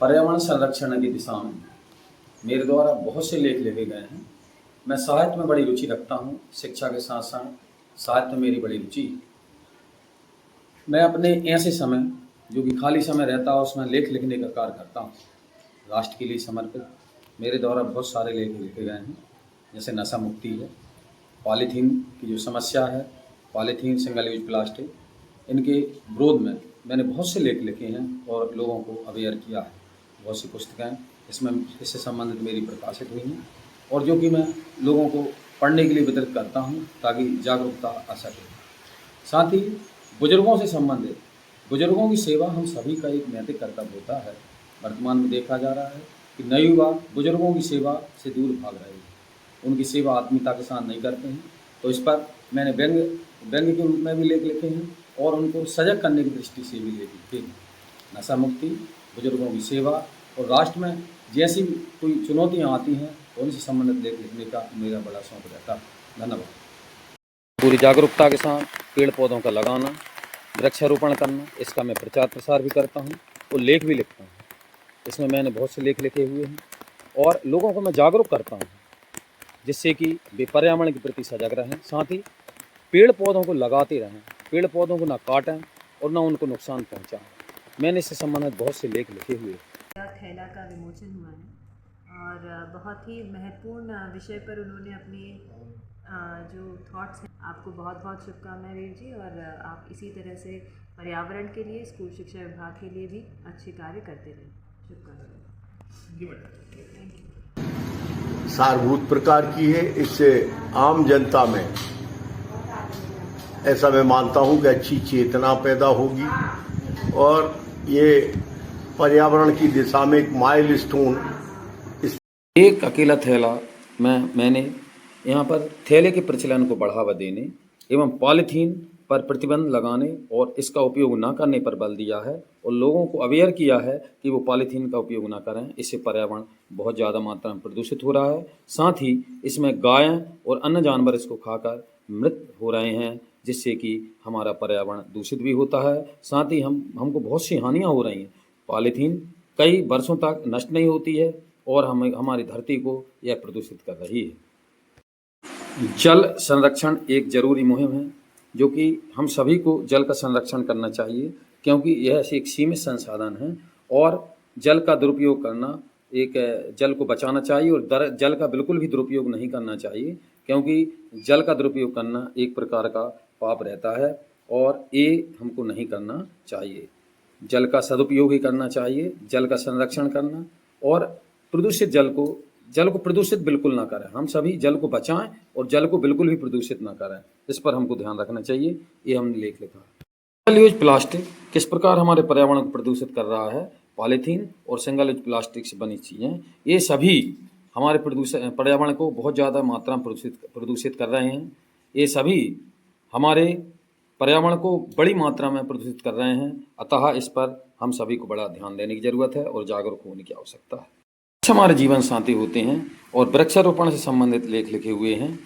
पर्यावरण संरक्षण की दिशा में मेरे द्वारा बहुत से लेख लिखे गए हैं। मैं साहित्य में बड़ी रुचि रखता हूँ। शिक्षा के साथ साथ साहित्य में मेरी बड़ी रुचि है। मैं अपने ऐसे समय जो कि खाली समय रहता है उसमें लेख लिखने का कार्य करता हूँ। राष्ट्र के लिए समर्पित मेरे द्वारा बहुत सारे लेख लिखे गए हैं, जैसे नशा मुक्ति है, पॉलीथीन की जो समस्या है, पॉलीथीन, सिंगल यूज प्लास्टिक, इनके विरोध में मैंने बहुत से लेख लिखे हैं और लोगों को अवेयर किया है। बहुत सी पुस्तकें इससे संबंधित मेरी प्रकाशित हुई हैं और जो कि मैं लोगों को पढ़ने के लिए वितरित करता हूँ ताकि जागरूकता आ सके। साथ ही बुजुर्गों से संबंधित बुजुर्गों की सेवा हम सभी का एक नैतिक कर्तव्य होता है। वर्तमान में देखा जा रहा है कि नए युवा बुजुर्गों की सेवा से दूर भाग रहे हैं, उनकी सेवा आत्मीयता के साथ नहीं करते हैं। तो इस पर मैंने व्यंग्य के रूप में भी लेख लिखे हैं और उनको सजग करने की दृष्टि से भी लेख लिखे हैं। नशा मुक्ति, बुजुर्गों की सेवा और राष्ट्र में जैसी कोई चुनौतियाँ आती हैं उनसे संबंधित लेख लिखने का मेरा बड़ा शौक रहता है। धन्यवाद। पूरी जागरूकता के साथ पेड़ पौधों का लगाना, वृक्षारोपण करना, इसका मैं प्रचार प्रसार भी करता हूँ और लेख भी लिखता हूँ। इसमें मैंने बहुत से लेख लिखे हुए हैं और लोगों को मैं जागरूक करता हूँ जिससे कि वे पर्यावरण के प्रति सजग रहें। साथ ही पेड़ पौधों को लगाते रहें, पेड़ पौधों को ना काटें और ना उनको नुकसान पहुँचाएं। मैंने इससे संबंधित बहुत से लेख लिखे हुए हैं। थैला का विमोचन हुआ है और बहुत ही महत्वपूर्ण विषय पर उन्होंने अपने जो थॉट्स हैं। आपको बहुत बहुत शुभकामनाएं वीर जी, और आप इसी तरह से पर्यावरण के लिए, स्कूल शिक्षा विभाग के लिए भी अच्छे कार्य करते रहें। शुभकामनाएं। सारभूत प्रकार की है। इससे आम जनता में, ऐसा मैं मानता हूं कि अच्छी चेतना पैदा होगी और ये पर्यावरण की दिशा में एक माइलस्टोन। एक अकेला थैला मैंने यहाँ पर थैले के प्रचलन को बढ़ावा देने एवं पॉलीथीन पर प्रतिबंध लगाने और इसका उपयोग न करने पर बल दिया है और लोगों को अवेयर किया है कि वो पॉलीथीन का उपयोग ना करें। इससे पर्यावरण बहुत ज़्यादा मात्रा में प्रदूषित हो रहा है। साथ ही इसमें गायें और अन्य जानवर इसको खाकर मृत हो रहे हैं, जिससे कि हमारा पर्यावरण दूषित भी होता है। साथ ही हमको बहुत सी हानियाँ हो रही हैं। पॉलीथीन कई वर्षों तक नष्ट नहीं होती है और हमारी धरती को यह प्रदूषित कर रही है। जल संरक्षण एक जरूरी मुहिम है, जो कि हम सभी को जल का संरक्षण करना चाहिए, क्योंकि यह एक सीमित संसाधन है और जल का दुरुपयोग करना, जल को बचाना चाहिए और जल का बिल्कुल भी दुरुपयोग नहीं करना चाहिए, क्योंकि जल का दुरुपयोग करना एक प्रकार का पाप रहता है और ये हमको नहीं करना चाहिए। जल का सदुपयोग ही करना चाहिए, जल का संरक्षण करना और प्रदूषित जल को प्रदूषित बिल्कुल ना करें। हम सभी जल को बचाएं और जल को बिल्कुल भी प्रदूषित ना करें, इस पर हमको ध्यान रखना चाहिए। ये हमने लेख लिखा। सिंगल यूज प्लास्टिक किस प्रकार हमारे पर्यावरण को प्रदूषित कर रहा है। पॉलीथीन और सिंगल यूज प्लास्टिक से बनी चीज़ें, ये सभी हमारे पर्यावरण को बहुत ज़्यादा मात्रा में प्रदूषित कर रहे हैं। ये सभी हमारे पर्यावरण को बड़ी मात्रा में प्रदूषित कर रहे हैं। अतः इस पर हम सभी को बड़ा ध्यान देने की ज़रूरत है और जागरूक होने की आवश्यकता है। हमारे जीवन साथी होते हैं और वृक्षारोपण से संबंधित लेख लिखे हुए हैं।